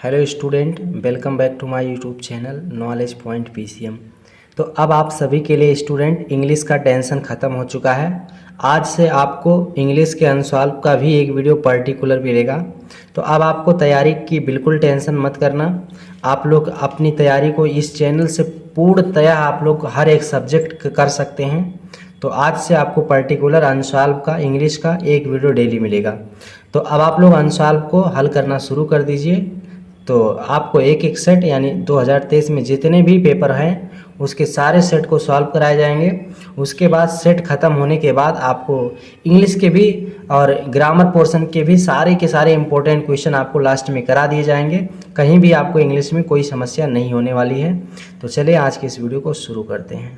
Hello student, welcome back to my YouTube channel knowledge point PCM. तो अब आप सभी के लिए स्टूडेंट इंग्लिश का टेंशन ख़त्म हो चुका है। आज से आपको इंग्लिश के अनसॉल्व का भी एक वीडियो पर्टिकुलर मिलेगा। तो अब आपको तैयारी की बिल्कुल टेंशन मत करना। आप लोग अपनी तैयारी को इस चैनल से पूर्णतया आप लोग हर एक सब्जेक्ट कर सकते हैं। तो आज से आपको पर्टिकुलर अनसॉल्व का इंग्लिश का एक वीडियो डेली मिलेगा। तो अब आप लोग अनसॉल्व को हल करना शुरू कर दीजिए। तो आपको एक एक सेट यानी 2023 में जितने भी पेपर हैं उसके सारे सेट को सॉल्व कराए जाएंगे। उसके बाद सेट ख़त्म होने के बाद आपको इंग्लिश के भी और ग्रामर पोर्शन के भी सारे इंपॉर्टेंट क्वेश्चन आपको लास्ट में करा दिए जाएंगे। कहीं भी आपको इंग्लिश में कोई समस्या नहीं होने वाली है। तो चलिए आज की इस वीडियो को शुरू करते हैं।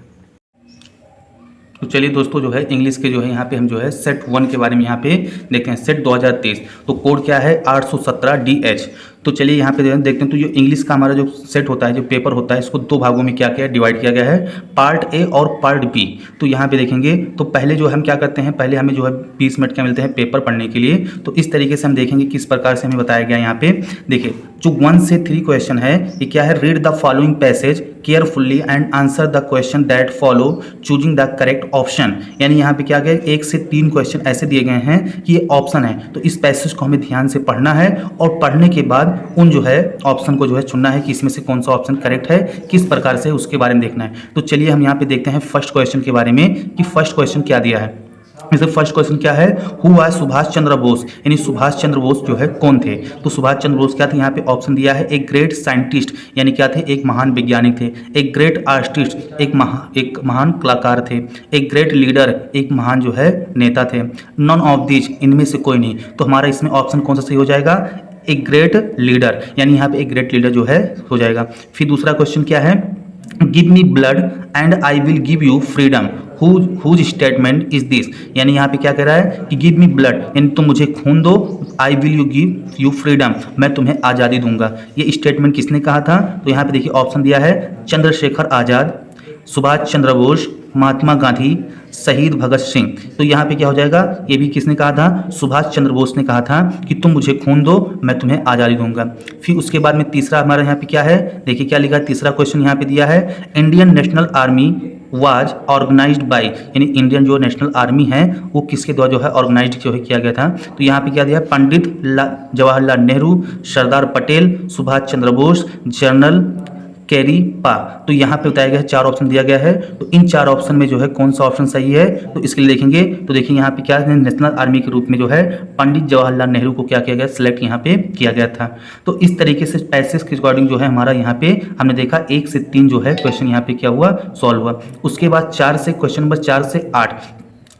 तो चलिए दोस्तों, जो है इंग्लिश के जो है यहाँ पे हम जो है सेट 1 के बारे में यहाँ पे देखते हैं। सेट 2023 तो कोड क्या है 817 DH। तो चलिए यहाँ पे देखते हैं। तो जो इंग्लिश का हमारा जो सेट होता है, जो पेपर होता है, इसको दो भागों में क्या क्या डिवाइड किया गया है, पार्ट ए और पार्ट बी। तो यहाँ पे देखेंगे तो पहले जो हम क्या करते हैं, पहले हमें जो है 20 मिनट क्या मिलते हैं पेपर पढ़ने के लिए। तो इस तरीके से हम देखेंगे किस प्रकार से हमें बताया गया। यहाँ पे देखिए जो 1 से 3 क्वेश्चन है ये क्या है, read the following passage carefully and answer the question that follow choosing the correct option. यानी यहाँ पे क्या गया 1 से 3 क्वेश्चन ऐसे दिए गए हैं कि ये ऑप्शन है। तो इस पैसेज को हमें ध्यान से पढ़ना है और पढ़ने के बाद उन जो है ऑप्शन को जो है चुनना है कि इसमें से कौन सा ऑप्शन करेक्ट है, किस प्रकार से उसके बारे में देखना है। तो चलिए हम यहाँ पे देखते हैं फर्स्ट क्वेश्चन के बारे में कि फर्स्ट क्वेश्चन क्या दिया है। जैसे फर्स्ट क्वेश्चन क्या है, हु वाज सुभाष चंद्र बोस, यानी सुभाष चंद्र बोस जो है कौन थे। तो सुभाष चंद्र बोस क्या थे, यहाँ पे ऑप्शन दिया है एक ग्रेट साइंटिस्ट, यानी क्या थे, एक महान वैज्ञानिक थे। एक ग्रेट आर्टिस्ट, एक महान कलाकार थे। एक ग्रेट लीडर, एक महान जो है नेता थे। नॉन ऑफ दिस, इनमें से कोई नहीं। तो हमारा इसमें ऑप्शन कौन सा सही हो जाएगा, एक ग्रेट लीडर, यानी यहाँ पे एक ग्रेट लीडर जो है हो जाएगा। फिर दूसरा क्वेश्चन क्या है, give me blood and I will give you freedom, whose statement is this. यानी यहाँ पे क्या कह रहा है कि गिव मी ब्लड, यानी तुम मुझे खून दो, I will you give you freedom, मैं तुम्हें आज़ादी दूंगा। ये स्टेटमेंट किसने कहा था। तो यहाँ पे देखिए ऑप्शन दिया है चंद्रशेखर आज़ाद, सुभाष चंद्र बोस, महात्मा गांधी, शहीद भगत सिंह। तो यहाँ पे क्या हो जाएगा, ये भी किसने कहा था, सुभाष चंद्र बोस ने कहा था कि तुम मुझे खून दो, मैं तुम्हें आज़ादी दूंगा। फिर उसके बाद में तीसरा हमारा यहाँ पे क्या है, देखिए क्या लिखा है, तीसरा क्वेश्चन यहाँ पे दिया है Indian National Army was organised by, यानी इंडियन जो नेशनल आर्मी है वो किसके द्वारा जो है ऑर्गेनाइज्ड जो है किया गया था। तो यहाँ पे क्या दिया है, पंडित जवाहरलाल नेहरू, सरदार पटेल, सुभाष चंद्र बोस, जनरल कैरी पा। तो यहाँ पे बताया गया है 4 ऑप्शन दिया गया है। तो इन 4 ऑप्शन में जो है कौन सा ऑप्शन सही है, तो इसके लिए देखेंगे। तो देखिए यहाँ पे क्या है, नेशनल आर्मी के रूप में जो है पंडित जवाहरलाल नेहरू को क्या किया गया, सिलेक्ट यहाँ पे किया गया था। तो इस तरीके से पैसेज के अकॉर्डिंग जो है हमारा यहाँ पे हमने देखा 1 से 3 जो है क्वेश्चन यहाँ पे क्या हुआ, सॉल्व हुआ। उसके बाद 4 से क्वेश्चन नंबर 4 से 8,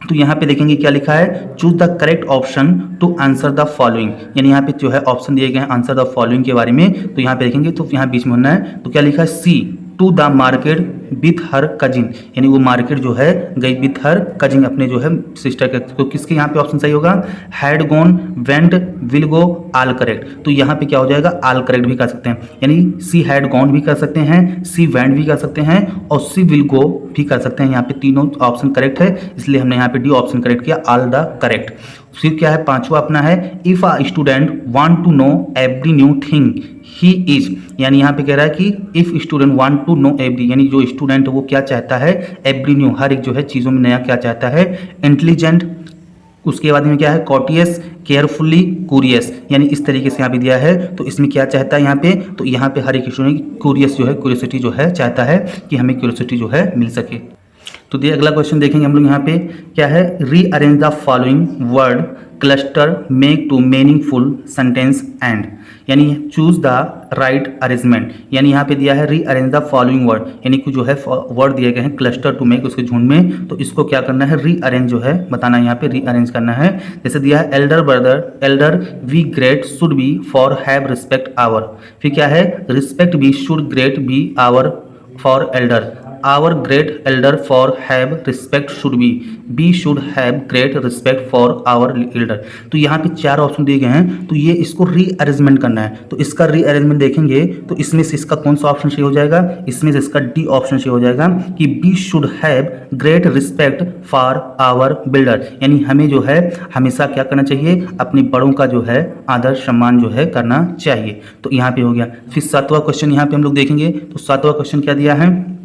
तो यहाँ पे देखेंगे क्या लिखा है, choose the correct option to answer the following, यानी यहाँ पे जो है ऑप्शन दिए गए हैं आंसर द फॉलोइंग के बारे में। तो यहाँ पे देखेंगे तो यहाँ बीच में होना है। तो क्या लिखा है, she to the market with her cousin, यानी वो मार्केट जो है गई विथ हर कजिन, अपने जो है सिस्टर के। तो किसके यहाँ पे ऑप्शन सही होगा, had gone, went, will go, all correct. तो यहाँ पे क्या हो जाएगा, ऑल करेक्ट भी कर सकते हैं, यानी सी हैड गॉन भी कर सकते हैं, सी वेंट भी कर सकते हैं और सी विल गो भी कर सकते हैं। यहाँ पे तीनों ऑप्शन करेक्ट है, इसलिए हमने यहाँ पे डी ऑप्शन करेक्ट किया, ऑल द करेक्ट। फिर क्या है, पांचवा अपना है if a student want to know every new thing he is, यानी यहाँ पे कह रहा है कि if student want to know every, यानी जो स्टूडेंट वो क्या चाहता है, एवरी न्यू, हर एक जो है चीज़ों में नया क्या चाहता है, इंटेलिजेंट। उसके बाद में क्या है, कॉटियस, केयरफुली, क्यूरियस, यानी इस तरीके से यहाँ पे दिया है। तो इसमें क्या चाहता है यहाँ पे, तो यहाँ पे हर एक स्टूडेंट क्यूरियस जो है, क्यूरियोसिटी जो है चाहता है कि हमें क्यूरियोसिटी जो है मिल सके। तो देखिए अगला क्वेश्चन देखेंगे हम लोग यहाँ पे क्या है, rearrange the following word cluster make to meaningful sentence and, यानी चूज द राइट अरेंजमेंट। यानी यहाँ पे दिया है रीअरेंज द फॉलोइंग वर्ड, यानी कि जो है वर्ड दिए गए हैं क्लस्टर टू मेक, उसके झुंड में। तो इसको क्या करना है, रीअरेंज जो है बताना है, यहाँ पे रीअरेंज करना है। जैसे दिया है elder brother, elder we great should be for have respect our. फिर क्या है, respect be should great be our for elder, our great elder for have respect should be, be should have great respect for our elder. तो यहाँ पे 4 option दिए गए हैं, तो ये इसको रीअरेंजमेंट करना है। तो इसका रीअरेंजमेंट देखेंगे तो इसमें से इसका कौन सा ऑप्शन सही हो जाएगा, इसमें से इसका डी ऑप्शन सही हो जाएगा कि be should have great respect for our builder, यानी हमें जो है हमेशा क्या करना चाहिए, अपने बड़ों का जो है आदर सम्मान जो है करना चाहिए। तो यहाँ पे हो गया। फिर 7वां क्वेश्चन यहाँ पे हम लोग देखेंगे। तो 7वां क्वेश्चन क्या दिया है,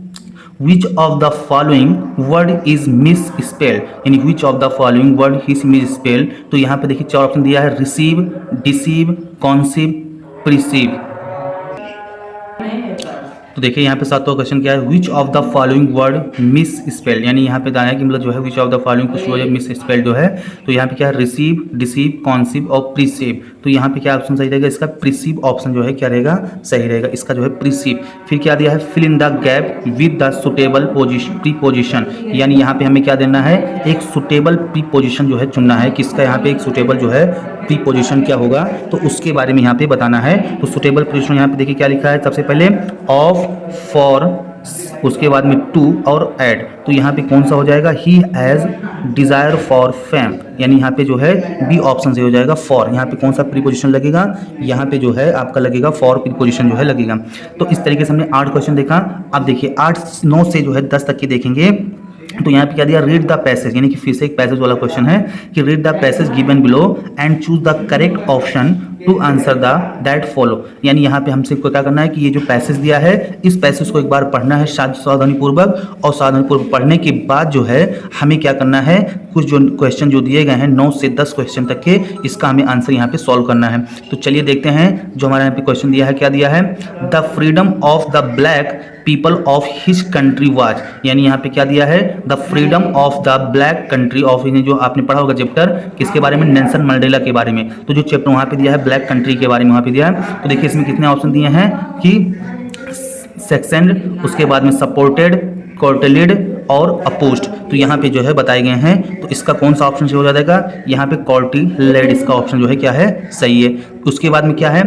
Which of the following word is misspelled, यानी which of the following word is misspelled। तो यहाँ पे देखिए 4 ऑप्शन दिया है, रिसीव, डिसीव, कॉन्सीव, प्रिसीव। तो देखिए यहाँ पे 7वां क्वेश्चन क्या है, which of the following word miss spelled, यानी यहाँ पे दाना है कि मतलब जो है विच ऑफ द फॉलोइंग कुछ वजह मिस स्पेल्ड जो है। तो यहाँ पे क्या है, रिसीव, डिसीव, कॉन्सीव और प्रिसीव। तो यहाँ पे क्या ऑप्शन सही रहेगा, इसका प्रिसीव ऑप्शन जो है क्या रहेगा, सही रहेगा, इसका जो है प्रिसीव। फिर क्या दिया है, fill in the gap with the suitable preposition, यानी यहाँ पे हमें क्या देना है, एक सुटेबल प्रीपोजिशन जो है चुनना है। किसका यहाँ पे एक सुटेबल जो है प्रीपोजिशन क्या होगा, तो उसके बारे में यहाँ पे बताना है। तो सुटेबल प्रीपोजिशन यहाँ पे देखिए क्या लिखा है, सबसे पहले ऑफ, फॉर, उसके बाद में टू और एड। तो यहाँ पे कौन सा हो जाएगा, he has desire for fame, यानी यहाँ पे जो है बी ऑप्शन से हो जाएगा फॉर। यहाँ पे कौन सा प्रीपोजिशन लगेगा, यहाँ पे जो है आपका लगेगा फॉर प्रीपोजिशन जो है लगेगा। तो इस तरीके से हमने 8 क्वेश्चन देखा। अब देखिए 9 से जो है 10 तक की देखेंगे। तो यहाँ पे क्या दिया, रीड द पैसेज, यानी कि फिर से एक पैसेज वाला क्वेश्चन है कि read the passage given below and choose the correct option to answer the that follow, यानी यहाँ पे हमसे क्या करना है कि ये जो पैसेज दिया है इस पैसेज को एक बार पढ़ना है सावधानीपूर्वक, और सावधानीपूर्वक पढ़ने के बाद जो है हमें क्या करना है, कुछ जो क्वेश्चन जो दिए गए हैं 9 से 10 क्वेश्चन तक के, इसका हमें आंसर यहाँ पे सॉल्व करना है। तो चलिए देखते हैं जो हमारे यहाँ पे क्वेश्चन दिया है, क्या दिया है, the freedom of the black people of his country was, यानी यहाँ पे क्या दिया है, the freedom of the black country of, जो आपने पढ़ा होगा चैप्टर किसके बारे में, नेल्सन मंडेला के बारे में। तो जो चैप्टर वहाँ पे दिया है ब्लैक कंट्री के बारे में वहाँ पे दिया है। तो देखिए इसमें कितने ऑप्शन दिए हैं कि सेक्शन, उसके बाद में सपोर्टेड, कॉर्टेलिड और अपोज्ड। तो यहाँ पे जो है बताए गए हैं। तो इसका कौन सा ऑप्शन हो जाएगा, यहाँ पे कॉर्टिलेड इसका ऑप्शन जो है क्या है, सही है। उसके बाद में क्या है,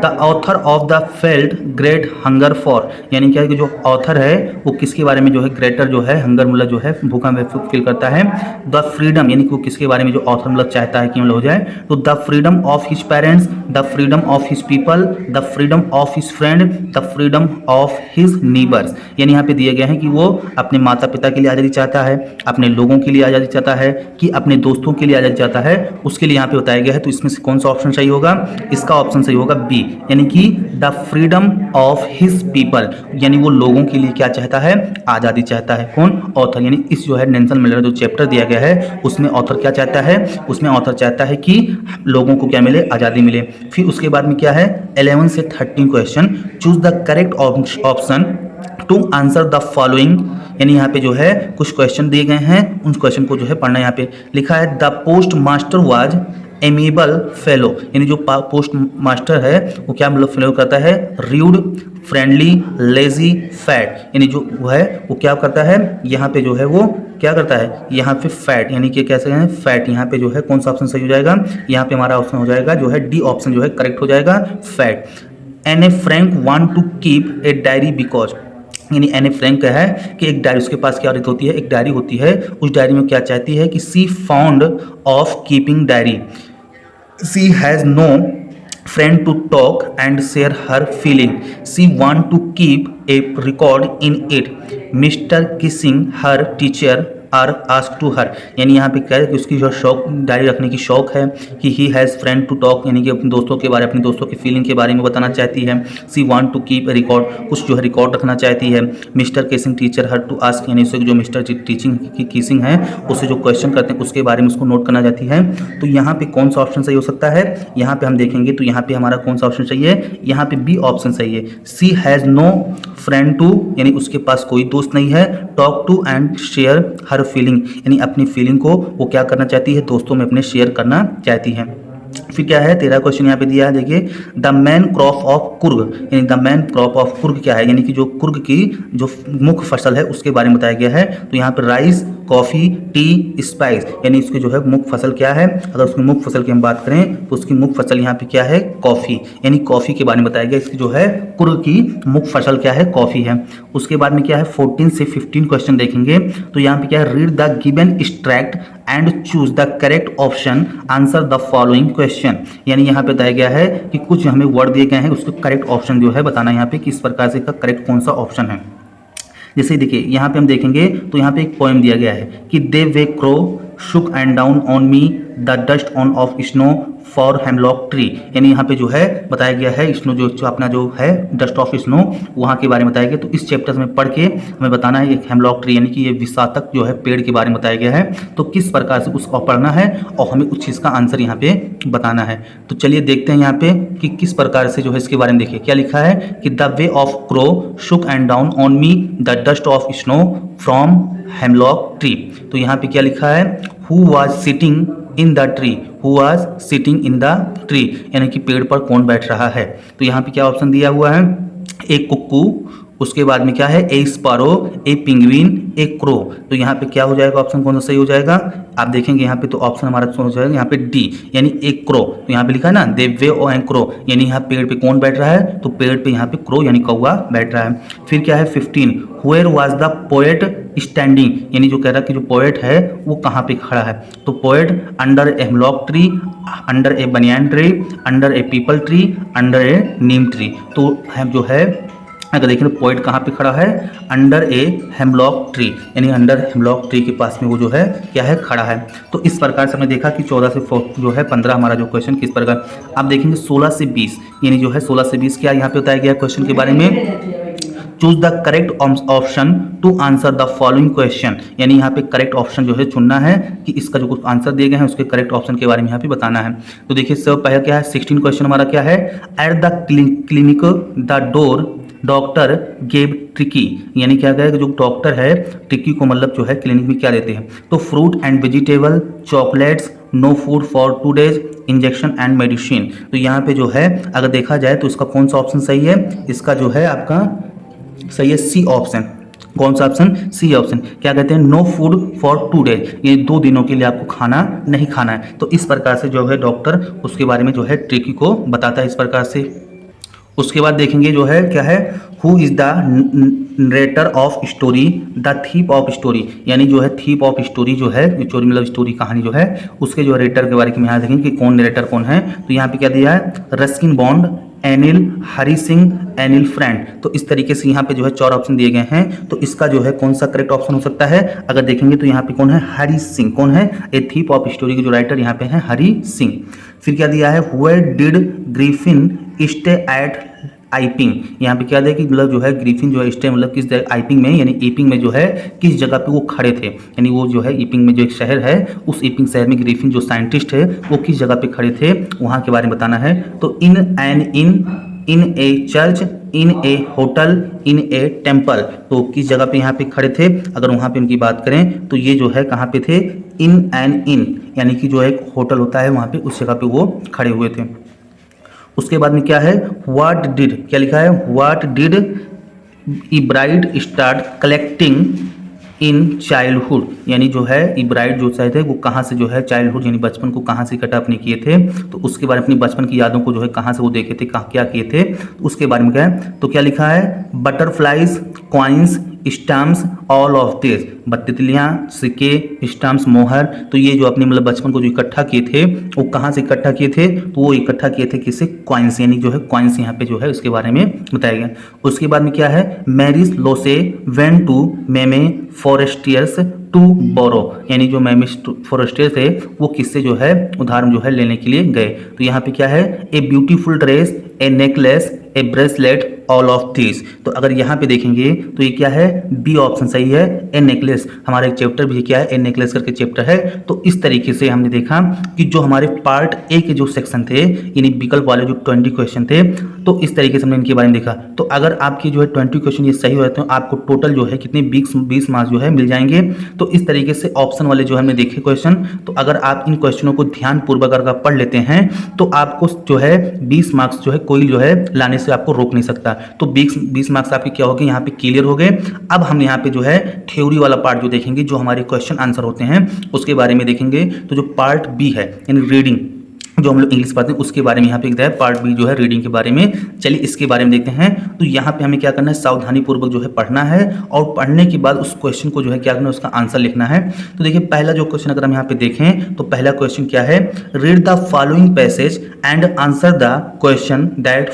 the author of the felt great hunger for, यानी क्या है कि जो ऑथर है वो किसके बारे में जो है, ग्रेटर जो है हंगर मतलब जो है भूखा फील करता है। द फ्रीडम, यानी कि वो किसके बारे में जो ऑथर मतलब चाहता है कि मतलब हो जाए, तो the freedom of his parents, the freedom of his people, the freedom of his friend, the freedom of his neighbours, यानी यहाँ पे दिए गए हैं कि वो अपने माता पिता के लिए आज़ादी चाहता है, अपने लोगों के लिए आज़ादी चाहता है, कि अपने दोस्तों के लिए आज़ादी चाहता है, उसके लिए यहाँ पे बताया गया है। तो इसमें से कौन सा ऑप्शन सही होगा, इसका ऑप्शन सही होगा बी, यानी कि the freedom of his people, यानी वो लोगों के लिए क्या चाहता है, आज़ादी चाहता है। कौन, ऑथर, यानी इस जो है नेल्सन मंडेला जो चैप्टर दिया गया है उसमें ऑथर क्या चाहता है, उसमें ऑथर चाहता है कि लोगों को क्या मिले, आज़ादी मिले। फिर उसके बाद में क्या है, 11 से 13 question, choose the correct option to answer the following, यानी यहाँ पे जो है कुछ क्वेश्चन दिए गए हैं, उन क्वेश्चन को जो है पढ़ना। यहाँ पे लिखा है the post master was amiable fellow, यानी जो पोस्ट मास्टर है वो क्या मतलब फेलो करता है, रूड, फ्रेंडली, लेजी, फैट, यानी जो वो है वो क्या करता है, यहाँ पे जो है वो क्या करता है, यहाँ पे फैट, यानी कि कैसे हैं फैट। यहाँ पे जो है कौन सा ऑप्शन सही हो जाएगा, यहाँ पे हमारा ऑप्शन हो जाएगा जो है डी ऑप्शन जो है करेक्ट हो जाएगा, fat. Anne a Frank want to keep a diary because, यानी एन ए फ्रैंक है कि एक डायरी उसके पास क्या होती है, एक डायरी होती है, उस डायरी में क्या चाहती है कि she found of keeping diary, she has no friend to talk and share her feeling, she want to keep a record in it, Mr Keesing her teacher are ask to her, यानी यहाँ पे क्या है कि उसकी जो शौक diary रखने की शौक है कि he has friend to talk, यानी कि अपने दोस्तों के बारे, अपने दोस्तों की फीलिंग के बारे में बताना चाहती है। She want to keep a record, कुछ जो है रिकॉर्ड रखना चाहती है। Mr Keesing teacher her to ask, यानी उससे जो मिस्टर टीचिंग की किसिंग है उससे जो क्वेश्चन करते हैं उसके बारे में उसको नोट करना चाहती है। तो यहाँ पे कौन सा ऑप्शन सही हो सकता है, यहाँ पे हम देखेंगे तो यहाँ पे हमारा कौन सा ऑप्शन सही है, यहाँ पे बी ऑप्शन सही है। She has no friend to, यानी उसके पास कोई दोस्त नहीं है। Talk to and share her feeling, यानी अपनी फीलिंग को वो क्या करना चाहती है, दोस्तों में अपने शेयर करना चाहती है। फिर क्या है 13 क्वेश्चन यहाँ पे दिया है, देखिए the main crop of Coorg, यानी the main crop of Coorg क्या है, यानी कि जो कुर्ग की जो मुख्य फसल है उसके बारे में बताया गया है। तो यहाँ पे राइस, कॉफ़ी, टी, स्पाइस, यानी इसकी जो है मुख्य फसल क्या है। अगर उसकी मुख्य फसल की हम बात करें तो उसकी मुख्य फसल यहाँ पे क्या है, कॉफ़ी, यानी कॉफ़ी के बारे में बताया गया। इसकी जो है कुर्ग की मुख्य फसल क्या है, कॉफ़ी है। उसके बाद में क्या है 14 से 15 क्वेश्चन देखेंगे। तो यहाँ पे क्या है, read the given extract and choose the correct option, answer the following question, यानी यहाँ पे बताया गया है कि कुछ हमें वर्ड दिए गए हैं, उसको करेक्ट ऑप्शन जो है बताना यहाँ पे किस प्रकार से का करेक्ट कौन सा ऑप्शन है। जैसे देखिए यहाँ पे हम देखेंगे तो यहाँ पे एक पोएम दिया गया है कि the way crow shook and down on me the dust on of snow for hemlock tree, यानी यहाँ पे जो है बताया गया है स्नो जो अपना जो है डस्ट ऑफ स्नो वहाँ के बारे में बताया गया। तो इस चैप्टर में पढ़ के हमें बताना है एक हेमलॉक ट्री यानी कि ये विषातक जो है पेड़ के बारे में बताया गया है। तो किस प्रकार से उसको पढ़ना है और हमें उस चीज़ का आंसर यहाँ पे बताना है। तो चलिए देखते हैं यहाँ पे कि किस प्रकार से जो है इसके बारे में। देखिए क्या लिखा है कि the way of crow shook and down on me the dust of snow from hemlock tree. तो यहाँ पे क्या लिखा है, who was sitting in the tree, who was sitting in the tree, यानी कि पेड़ पर कौन बैठ रहा है। तो यहाँ पे क्या ऑप्शन दिया हुआ है, एक कुक्कू, उसके बाद में क्या है ए स्पारो, ए पिंगविन, ए क्रो। तो यहाँ पे क्या हो जाएगा, ऑप्शन कौन सा सही हो जाएगा, आप देखेंगे यहाँ पे तो ऑप्शन हमारा हो जाएगा यहाँ पे डी, यानी एक क्रो। तो यहाँ पे लिखा है ना दे वे ओ एंड क्रो, यानी यहाँ पेड़ पे कौन बैठ रहा है, तो पेड़ पे यहाँ पे क्रो यानी कौवा बैठ रहा है। फिर क्या है 15, where was the poet standing, यानी जो कह रहा है कि जो पोएट है वो कहाँ पे खड़ा है। तो poet under a hemlock tree, under A banyan tree, under A people tree, under A Neem tree. तो हम जो है अगर देखें तो पोएट कहाँ पे खड़ा है, अंडर ए हेमलॉक ट्री, यानी अंडर हेमलॉक ट्री के पास में वो जो है क्या है, खड़ा है। तो इस प्रकार से हमने देखा कि 14 से जो है 15 हमारा जो क्वेश्चन किस प्रकार। आप देखेंगे 16 से 20, यानी जो है 16 से 20 क्या यहाँ पे बताया गया क्वेश्चन के बारे में, choose the correct option to answer the following question, यानी यहाँ पे करेक्ट ऑप्शन जो है चुनना है कि इसका जो कुछ आंसर दिए गए हैं उसके करेक्ट ऑप्शन के बारे में यहाँ पे बताना है। तो देखिए सब पहले क्या है 16 क्वेश्चन हमारा क्या है, at the clinic the door doctor gave tricky, यानी क्या कहेगा जो डॉक्टर है ट्रिकी को मतलब जो है क्लिनिक में क्या देते हैं। तो fruit and vegetable, chocolates, no food for 2 days, injection and medicine. तो यहाँ पे जो है अगर देखा जाए तो इसका कौन सा ऑप्शन सही है, इसका जो है आपका सही है सी ऑप्शन। कौन सा ऑप्शन, सी ऑप्शन। क्या कहते हैं, नो फूड फॉर 2 days, ये 2 दिनों के लिए आपको खाना नहीं खाना है। तो इस प्रकार से जो है डॉक्टर उसके बारे में जो है ट्रिकी को बताता है इस प्रकार से। उसके बाद देखेंगे जो है क्या है, who is the narrator of story, the thief of story, यानी जो है थीप ऑफ स्टोरी जो है स्टोरी मतलब स्टोरी कहानी जो है उसके जो रेटर के बारे में यहाँ देखेंगे कि कौन नरेटर कौन है। तो यहाँ पे क्या दिया है, Ruskin bond, एनिल, Hari Singh, एनिल friend. तो इस तरीके से यहाँ पे जो है 4 ऑप्शन दिए गए हैं। तो इसका जो है कौन सा करेक्ट ऑप्शन हो सकता है, अगर देखेंगे तो यहाँ पे कौन है, हरी सिंह। कौन है, ए थीप ऑफ स्टोरी के जो राइटर यहाँ पे हैं हरी सिंह। फिर क्या दिया है, where did Griffin stay at Iping, यहाँ पे क्या है कि मतलब जो है ग्रिफिन जो है स्टे मतलब किस जगह, आइपिंग में यानी ईपिंग में जो है किस जगह पे वो खड़े थे, यानी वो जो है ईपिंग में जो एक शहर है उस ईपिंग शहर में ग्रिफिन जो साइंटिस्ट है वो किस जगह पे खड़े थे वहाँ के बारे में बताना है। तो in an in A church, in A hotel, in A temple. तो किस जगह पे यहाँ पे खड़े थे, अगर वहाँ पे उनकी बात करें तो ये जो है कहाँ पे थे, इन एन इन, यानी कि जो एक होटल होता है वहाँ पे उस जगह पे वो खड़े हुए थे। उसके बाद में क्या है, व्हाट डिड, क्या लिखा है, what did Ebright start collecting in childhood, यानी जो है इब्राइड जो चाहे थे वो कहाँ से जो है चाइल्डहुड यानी बचपन को कहाँ से इकट्ठा अपने किए थे। तो उसके बारे में अपनी बचपन की यादों को जो है कहाँ से वो देखे थे, कहाँ क्या किए थे, तो उसके बारे में क्या है। तो क्या लिखा है, butterflies, coins, stamps, all of this, तितलियाँ, सिक्के, स्टैम्प्स, मोहर। तो ये जो अपने मतलब बचपन को जो इकट्ठा किए थे वो कहाँ से इकट्ठा किए थे, तो वो इकट्ठा किए थे किससे, कॉइन्स, यानी जो है कॉइन्स यहाँ पे जो है उसके बारे में बताया गया। उसके बाद में क्या है, मैरिज लोसे वेन टू मेमे फॉरेस्टियर्स टू बोरो, यानी जो मैमिस फॉरेस्टियर्स थे वो किससे जो है उधार जो है लेने के लिए गए। तो यहाँ पे क्या है, a beautiful dress, A necklace, A bracelet, all of this. तो अगर यहाँ पे देखेंगे तो ये क्या है, बी ऑप्शन सही है, ए नेकलेस। हमारा एक चैप्टर भी क्या है, ए नेकलेस करके चैप्टर है। तो इस तरीके से हमने देखा कि जो हमारे पार्ट ए के जो सेक्शन थे यानी विकल्प वाले जो 20 क्वेश्चन थे तो इस तरीके से हमने इनके बारे में देखा। तो अगर आपके जो है 20 क्वेश्चन ये सही हो जाते हैं, आपको टोटल जो है कितने 20 मार्क्स जो है मिल जाएंगे। तो इस तरीके से ऑप्शन वाले जो हमने देखे क्वेश्चन, तो अगर आप इन क्वेश्चनों को ध्यानपूर्वक अगर पढ़ लेते हैं तो आपको जो है 20 मार्क्स जो है कोई जो है लाने से आपको रोक नहीं सकता। तो 20 मार्क्स आपके क्या हो गए, यहाँ पे क्लियर हो गए। अब हम यहाँ पे जो है थ्योरी वाला पार्ट जो देखेंगे, जो हमारे क्वेश्चन आंसर होते हैं उसके बारे में देखेंगे। तो जो पार्ट बी है यानी रीडिंग, जो हम लोग इंग्लिश पढ़ते हैं उसके बारे में यहाँ पे एक है पार्ट बी जो है रीडिंग के बारे में। चलिए इसके बारे में देखते हैं। तो यहाँ पे हमें क्या करना है, सावधानी पूर्वक जो है पढ़ना है और पढ़ने के बाद उस क्वेश्चन को जो है क्या करना है, उसका आंसर लिखना है। तो देखिए पहला जो क्वेश्चन अगर हम यहाँ पे देखें तो पहला क्वेश्चन क्या है, read the following passage and answer the question that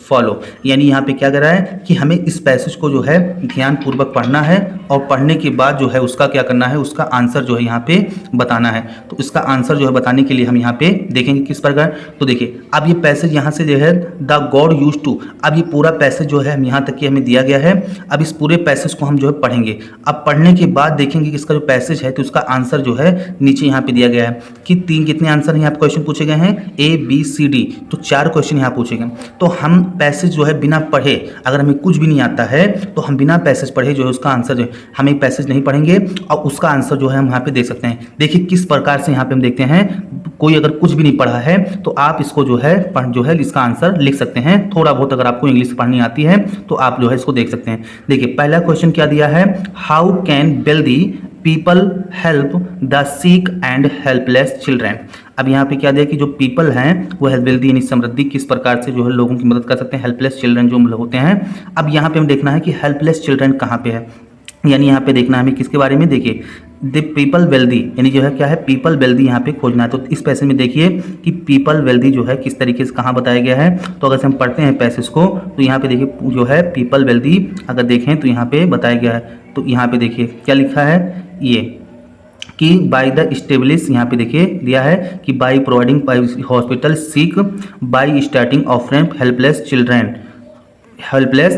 follow. यानी यहाँ पे क्या कर रहा है कि हमें इस पैसेज को जो है ध्यानपूर्वक पढ़ना है और पढ़ने के बाद जो है उसका क्या करना है, उसका आंसर जो है यहाँ पे बताना है। तो इसका आंसर जो है बताने के लिए हम यहाँ पे देखेंगे किस प्रकार। तो देखिए अब ये पैसेज यहाँ से जो है द गॉड यूज्ड टू, अब ये पूरा पैसेज जो है हम यहाँ तक कि हमें दिया गया है। अब इस पूरे पैसेज को हम जो है पढ़ेंगे। अब पढ़ने के बाद देखेंगे कि इसका जो पैसेज है तो उसका आंसर जो है नीचे यहाँ पे दिया गया है कि कितने आंसर यहाँ पे क्वेश्चन पूछे गए हैं, ABCD। तो 4 क्वेश्चन यहाँ पूछे गए। तो हम पैसेज जो है बिना पढ़े, अगर हमें कुछ भी नहीं आता है तो हम बिना पैसेज पढ़े जो है उसका आंसर जो है, हमें पैसेज नहीं पढ़ेंगे और उसका आंसर जो है हम यहाँ पे देख सकते हैं। देखिए किस प्रकार से यहाँ पे हम देखते हैं, कोई अगर कुछ भी नहीं पढ़ा है तो आप इसको जो है इसका आंसर लिख सकते हैं। थोड़ा बहुत अगर आपको इंग्लिश पढ़नी आती है तो आप जो है इसको देख सकते हैं। देखिए पहला क्वेश्चन क्या दिया है, how can wealthy people help the sick and helpless children. अब यहाँ पे क्या दिया कि जो पीपल हैं वो वेल्दी यानी समृद्धि किस प्रकार से जो है लोगों की मदद कर सकते हैं, हेल्पलेस चिल्ड्रन जो होते हैं। अब यहाँ पे हमें देखना है कि हेल्पलेस चिल्ड्रन कहाँ पे है, यानी यहाँ पे देखना है हमें किसके बारे में। देखिए द पीपल वेल्दी यानी जो है क्या है, पीपल वेल्दी यहाँ पे खोजना है। तो इस पैसेज में देखिए कि पीपल वेल्दी जो है किस तरीके से कहाँ बताया गया है। तो अगर हम पढ़ते हैं पैसेज को तो यहाँ पे देखिए जो है पीपल वेल्दी अगर देखें तो यहाँ पे बताया गया है। तो यहाँ पे देखिए क्या लिखा है, ये कि बाय द स्टेब्लिश, यहाँ पे देखिए दिया है कि by providing hospital sick by starting ऑफरेंट helpless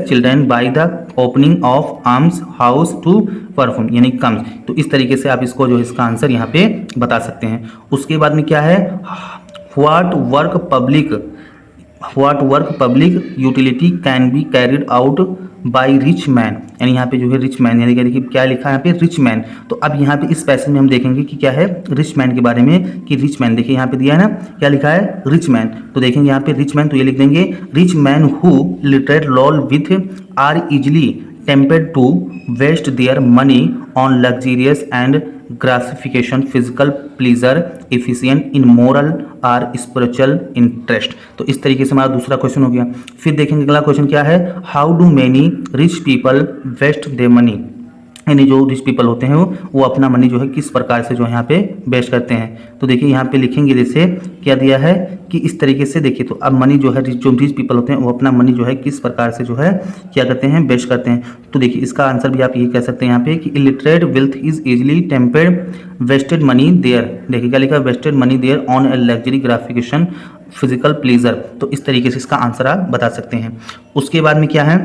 children by the opening of alms house to perform यानी कम्स। तो इस तरीके से आप इसको जो है इसका आंसर यहाँ पे बता सकते हैं। उसके बाद में क्या है, what work public utility can be carried out by rich man, यानी यहाँ पे जो है रिच मैन, यानी देखिए क्या लिखा है यहाँ पे, रिच मैन। तो अब यहाँ पे इस पैसेज में हम देखेंगे कि क्या है रिच मैन के बारे में, कि रिच मैन देखिए यहाँ पे दिया है ना, क्या लिखा है रिच मैन। तो देखेंगे यहाँ पे रिच मैन, तो ये लिख देंगे rich man who literate all with are easily tempted to waste their money on luxurious and gratification physical pleasure efficient in moral or spiritual interest. तो इस तरीके से हमारा दूसरा क्वेश्चन हो गया। फिर देखेंगे अगला क्वेश्चन क्या है, how do many rich people waste their money, यानी जो रिच पीपल होते हैं वो अपना मनी जो है किस प्रकार से जो है यहाँ पे वेस्ट करते हैं। तो देखिए यहाँ पे लिखेंगे जैसे क्या दिया है कि इस तरीके से देखिए, तो अब मनी जो है जो रिच पीपल होते हैं वो अपना मनी जो है किस प्रकार से जो है क्या करते हैं, वेस्ट करते हैं। तो देखिए इसका आंसर भी आप यही कह सकते हैं यहाँ पे कि illiterate wealth is easily tempted wasted money their, देखिए क्या लिखा है, wasted money their on a luxury gratification physical pleasure. तो इस तरीके से इसका आंसर आप बता सकते हैं। उसके बाद में क्या है,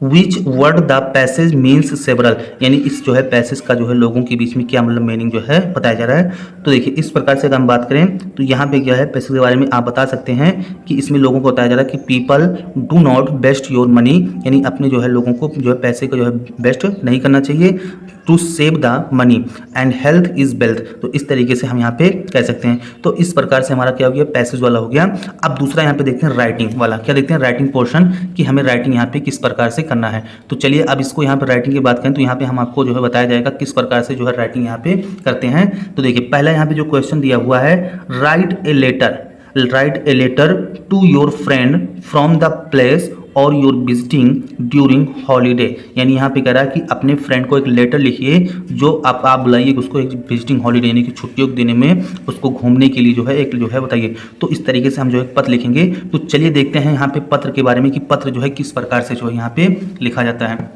which word the passage means several, यानी इस जो है पैसेज का जो है लोगों के बीच में क्या मतलब मीनिंग जो है बताया जा रहा है। तो देखिए इस प्रकार से अगर हम बात करें तो यहाँ पे क्या है पैसेज के बारे में आप बता सकते हैं कि इसमें लोगों को बताया जा रहा है कि people do not waste your money, यानी अपने जो है लोगों को जो है पैसे को जो है वेस्ट नहीं करना चाहिए, to save the money and health is wealth. तो इस तरीके से हम यहाँ पे कह सकते हैं। तो इस प्रकार से हमारा क्या हो गया, पैसेज वाला हो गया। अब दूसरा यहाँ पे देखते हैं राइटिंग वाला, क्या देखते हैं राइटिंग पोर्शन, कि हमें राइटिंग यहाँ पे किस प्रकार से करना है। तो चलिए अब इसको यहाँ पे राइटिंग की बात करें तो यहाँ पे हम आपको जो है बताया जाएगा किस प्रकार से जो है राइटिंग यहाँ पे करते हैं। तो देखिए पहला यहाँ पे जो क्वेश्चन दिया हुआ है, write a letter to your friend from the place और योर विजिटिंग ड्यूरिंग हॉलीडे, यानी यहाँ पे कह रहा है कि अपने फ्रेंड को एक लेटर लिखिए जो आप बुलाइए उसको एक विजिटिंग हॉलीडे यानी कि छुट्टियों के दिन में उसको घूमने के लिए जो है एक जो है बताइए। तो इस तरीके से हम जो है पत्र लिखेंगे। तो चलिए देखते हैं यहाँ पे पत्र के बारे में कि पत्र जो है किस प्रकार से जो है यहाँ पे लिखा जाता है।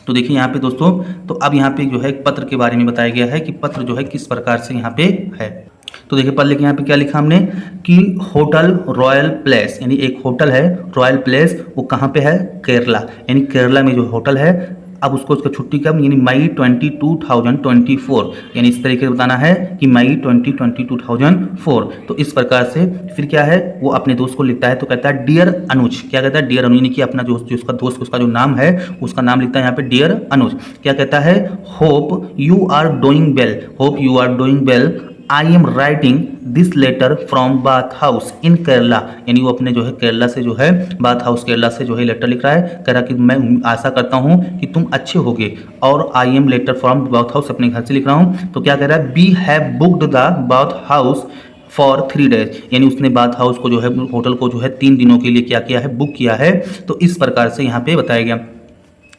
तो देखिए यहाँ पे दोस्तों, तो अब यहाँ पे जो है पत्र के बारे में बताया गया है कि पत्र जो है किस प्रकार से यहाँ पे है। तो देखिए पहले यहाँ पे क्या लिखा हमने कि होटल रॉयल प्लेस, यानी एक होटल है रॉयल प्लेस, वो कहाँ पे है, केरला, यानी केरला में जो होटल है अब उसको उसका छुट्टी कब, यानी मई 2024, यानी इस तरीके से बताना है कि मई 2024। तो इस प्रकार से फिर क्या है, वो अपने दोस्त को लिखता है तो कहता है डियर अनुज, क्या कहता है डियर अनुज, यानी कि अपना जो उसका दोस्त उसका जो नाम है उसका नाम लिखता है यहाँ पे डियर अनुज। क्या कहता है, hope you are doing well, hope you are doing well, I am writing this letter from bath house in Kerala, यानी वो अपने जो है केरला से जो है बाथ हाउस केरला से जो है लेटर लिख रहा है, कह रहा कि मैं आशा करता हूँ कि तुम अच्छे होगे, और I am letter from bath house अपने घर से लिख रहा हूँ। तो क्या कह रहा है, we have booked the bath house for 3 days, यानी उसने बाथ हाउस को जो है होटल को जो है 3 दिनों के लिए क्या किया है, बुक किया है। तो इस प्रकार से यहाँ पे बताया गया।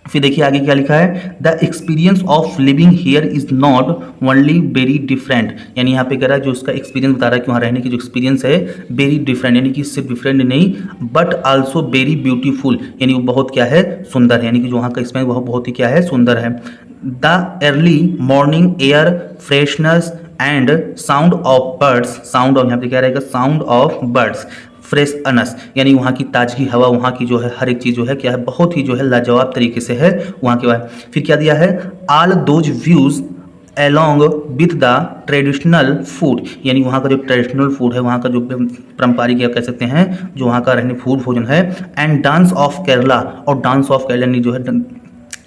फिर देखिए आगे क्या लिखा है, the experience of living here is not only very different, यानी यहाँ पे कह रहा है जो उसका एक्सपीरियंस बता रहा है कि वहाँ रहने की जो एक्सपीरियंस है वेरी डिफरेंट, यानी कि सिर्फ डिफरेंट नहीं बट आल्सो वेरी ब्यूटीफुल, यानी वो बहुत क्या है, सुंदर है, यानी कि जो वहाँ का एक्सपीरियंस वह बहुत ही क्या है, सुंदर है। The early morning air freshness and sound of birds, sound of यहाँ पे क्या रहेगा, sound of birds, fresh Anas, यानी वहाँ की ताजगी हवा, वहाँ की जो है हर एक चीज़ जो है क्या है, बहुत ही जो है लाजवाब तरीके से है वहाँ के बारे। फिर क्या दिया है, all those views along with the traditional food, यानी वहाँ का जो ट्रेडिशनल फूड है, वहाँ का जो पारंपरिक या कह सकते हैं जो वहाँ का रहने फूड भोजन है, एंड डांस ऑफ केरला, और डांस ऑफ केरला यानी जो है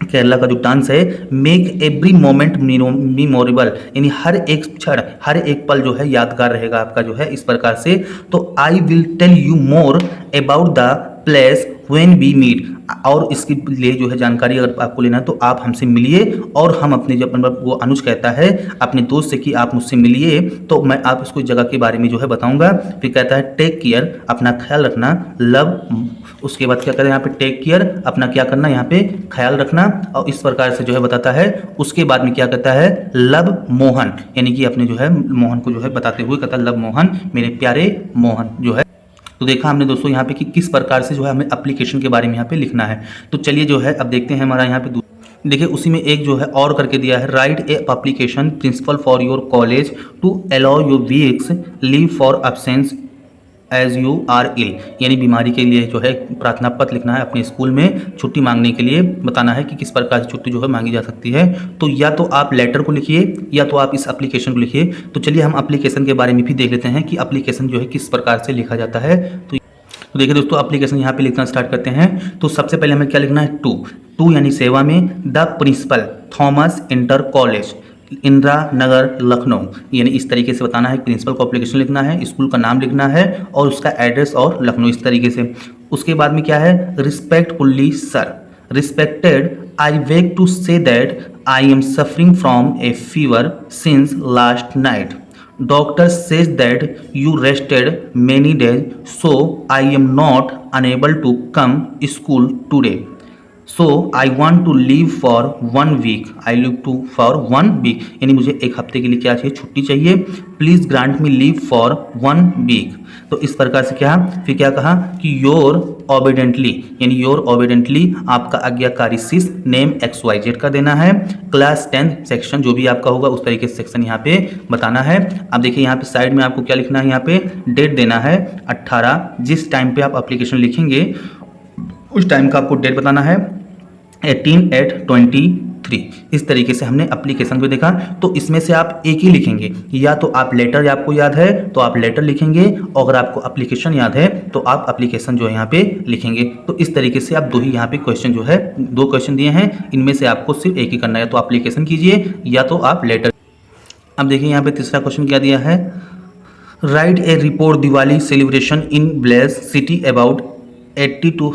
केरला का जो डांस है, मेक एवरी मोमेंट मेमोरेबल, यानी हर एक क्षण हर एक पल जो है यादगार रहेगा आपका जो है, इस प्रकार से। तो I will tell you more about the place when we meet, और इसके लिए जो है जानकारी अगर आपको लेना है तो आप हमसे मिलिए, और हम अपने जब वो अनुज कहता है अपने दोस्त से कि आप मुझसे मिलिए तो मैं आप इसको जगह के बारे में जो है बताऊंगा। फिर कहता है टेक केयर, अपना ख्याल रखना, लव, उसके बाद क्या कहते हैं यहाँ पे टेक केयर, अपना क्या करना यहाँ पे ख्याल रखना, और इस प्रकार से जो है बताता है। उसके बाद में क्या कहता है, लव मोहन, यानी कि अपने जो है मोहन को जो है बताते हुए कहता है लव मोहन, मेरे प्यारे मोहन जो है। तो देखा हमने दोस्तों यहाँ पे कि किस प्रकार से जो है हमें एप्लीकेशन के बारे में यहाँ पे लिखना है। तो चलिए जो है अब देखते हैं हमारा यहाँ पे देखिए उसी में एक जो है और करके दिया है, write a application principal for your college to allow your weeks leave for absence as you are ill, यानी बीमारी के लिए जो है प्रार्थना पत्र लिखना है, अपने स्कूल में छुट्टी मांगने के लिए बताना है कि किस प्रकार से छुट्टी जो है मांगी जा सकती है। तो या तो आप लेटर को लिखिए या तो आप इस एप्लीकेशन को लिखिए। तो चलिए हम एप्लीकेशन के बारे में भी देख लेते हैं कि एप्लीकेशन जो है किस प्रकार से लिखा जाता है। तो देखिए दोस्तों एप्लीकेशन यहाँ पे लिखना स्टार्ट करते हैं। तो सबसे पहले हमें क्या लिखना है, टू यानी सेवा में, the principal Thomas inter college Indira Nagar Lucknow, यानी इस तरीके से बताना है। प्रिंसिपल को एप्लीकेशन लिखना है, स्कूल का नाम लिखना है और उसका एड्रेस और लखनऊ, इस तरीके से। उसके बाद में क्या है, respectfully sir, respected I beg to say that I am suffering from a fever since last night, doctor says that you rested many days so I am not unable to come school today, so I want to leave for 1 week, I leave to for 1 week, यानी मुझे एक हफ्ते के लिए क्या चाहिए, छुट्टी चाहिए। Please grant me leave for 1 week. तो इस प्रकार से क्या, फिर क्या कहा कि योर ओबीडेंटली, यानी योर ओबीडेंटली आपका आज्ञाकारी शिष्य, नेम XYZ का देना है, क्लास 10 सेक्शन जो भी आपका होगा उस तरीके से सेक्शन यहाँ पे बताना है। अब देखिए यहाँ पे साइड में आपको क्या लिखना है, यहाँ पे डेट देना है 18, जिस टाइम पे आप एप्लीकेशन लिखेंगे उस टाइम का आपको डेट बताना है 18/8/23। इस तरीके से हमने एप्लीकेशन को देखा। तो इसमें से आप एक ही लिखेंगे, या तो आप लेटर आपको याद है तो आप लेटर लिखेंगे, और अगर आपको एप्लीकेशन याद है तो आप एप्लीकेशन जो है यहाँ पे लिखेंगे। तो इस तरीके से आप 2 ही यहाँ पे क्वेश्चन जो है 2 क्वेश्चन दिए हैं, इनमें से आपको सिर्फ एक ही करना है, या तो एप्लीकेशन कीजिए या तो आप लेटर। अब देखिए यहाँ पे तीसरा क्वेश्चन क्या दिया है, write a report Diwali celebration in blaze city about 80 to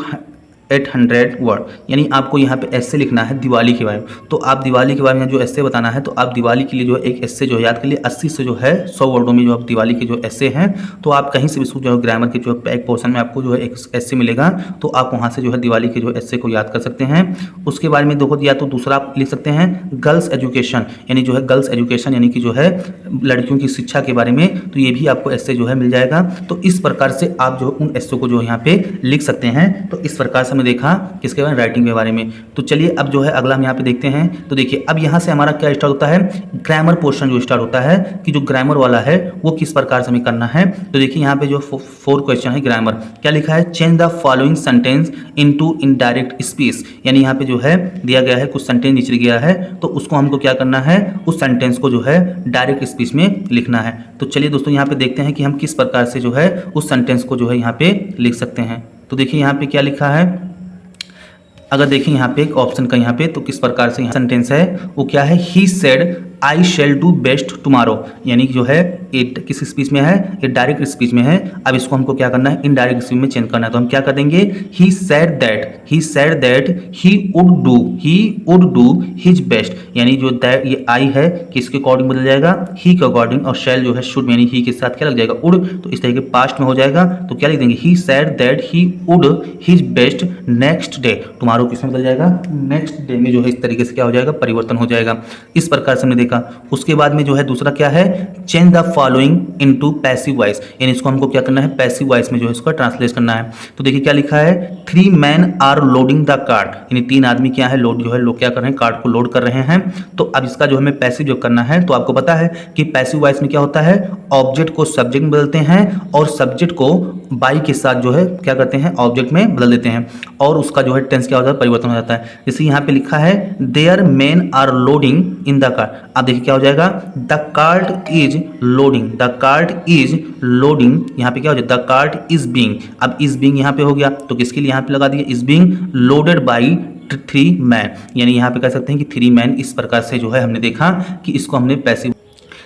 800 word, यानी आपको यहाँ पे ऐसे लिखना है दिवाली के बारे में। तो आप दिवाली के बारे में जो ऐसे बताना है, तो आप दिवाली के लिए जो है एक ऐसे जो याद कर लिए 80 से जो है 100 वर्डों में जो आप दिवाली के जो ऐसे हैं, तो आप कहीं से भी जो है ग्रामर के जो एक पोर्शन में आपको जो है एक ऐसे मिलेगा, तो आप वहाँ से जो है दिवाली के जो ऐसे को याद कर सकते हैं। उसके बारे में देखो, या तो दूसरा आप लिख सकते हैं गर्ल्स एजुकेशन, यानी जो है गर्ल्स एजुकेशन यानी कि जो है लड़कियों की शिक्षा के बारे में, तो ये भी आपको ऐसे जो है मिल जाएगा। तो इस प्रकार से आप जो उन ऐसे को जो यहाँ पे लिख सकते हैं। तो इस प्रकार से हमने देखा किसके बारे में, राइटिंग के बारे में। तो चलिए अब जो है अगला हम यहाँ पे देखते हैं। तो देखिए अब यहाँ से हमारा क्या स्टार्ट होता है, ग्रामर पोर्शन जो स्टार्ट होता है कि जो ग्रामर वाला है वो किस प्रकार से हमें करना है। तो देखिए यहाँ पे जो 4 क्वेश्चन है ग्रामर, क्या लिखा है, change the following sentence into indirect speech. यानी यहाँ पे जो है दिया गया है कुछ सेंटेंस नीचे गया है, तो उसको हमको क्या करना है, उस सेंटेंस को जो है डायरेक्ट स्पीच में लिखना है। तो चलिए दोस्तों यहाँ पे देखते हैं कि हम किस प्रकार से जो है उस सेंटेंस को जो है यहाँ पे लिख सकते हैं। तो देखिए यहाँ पे क्या लिखा है, अगर देखिए यहाँ पे एक ऑप्शन का यहाँ पे, तो किस प्रकार से सेंटेंस है वो क्या है, he said I shall do best tomorrow. यानी जो है ये किस स्पीच में है, ये डायरेक्ट स्पीच में है। अब इसको हमको क्या करना है, इनडायरेक्ट स्पीच में चेंज करना है। तो हम क्या कर देंगे, he said that he would do his best. यानी जो दैट ये आई है किसके अकॉर्डिंग बदल जाएगा, ही के अकॉर्डिंग, और शेल जो है शुड यानी ही के साथ क्या लग जाएगा, उड, तो इस तरह के पास्ट में हो जाएगा। तो क्या लिख देंगे, he said that he would his best next day. Tomorrow किसमें बदल जाएगा, नेक्स्ट डे में जो है इस तरीके से क्या हो जाएगा, परिवर्तन हो जाएगा। इस प्रकार से हमने देखा। उसके बाद में जो है दूसरा क्या है, change the following into passive voice. यानी इसको हमको क्या करना है, पैसिव वॉइस में जो है इसको ट्रांसलेट करना है। तो देखिए क्या लिखा है, 3 men are loading the cart. यानी 3 आदमी क्या है, लोड जो है लोग क्या कर रहे हैं, कार्ट को लोड कर रहे हैं। तो अब इसका जो हमें पैसिव जो करना है, तो आपको पता है कि पैसिव वॉइस में क्या होता है, ऑब्जेक्ट को सब्जेक्ट में बदलते हैं और सब्जेक्ट को बाई के साथ जो है क्या करते हैं, ऑब्जेक्ट में बदल देते हैं, और उसका जो है टेंस क्या होता है, परिवर्तन हो जाता है। जैसे यहाँ पे लिखा है there men are loading in the cart. अब देखिए क्या हो जाएगा, the cart is loading, the cart is loading. यहाँ पे क्या हो जाएगा, द कार्ट इज बीइंग। अब इज बीइंग यहाँ पे हो गया, तो किसके लिए यहाँ पे लगा दिया, is being loaded by 3 man. यानी यहाँ पे कह सकते हैं कि 3 मैन। इस प्रकार से जो है हमने देखा कि इसको हमने पैसिव।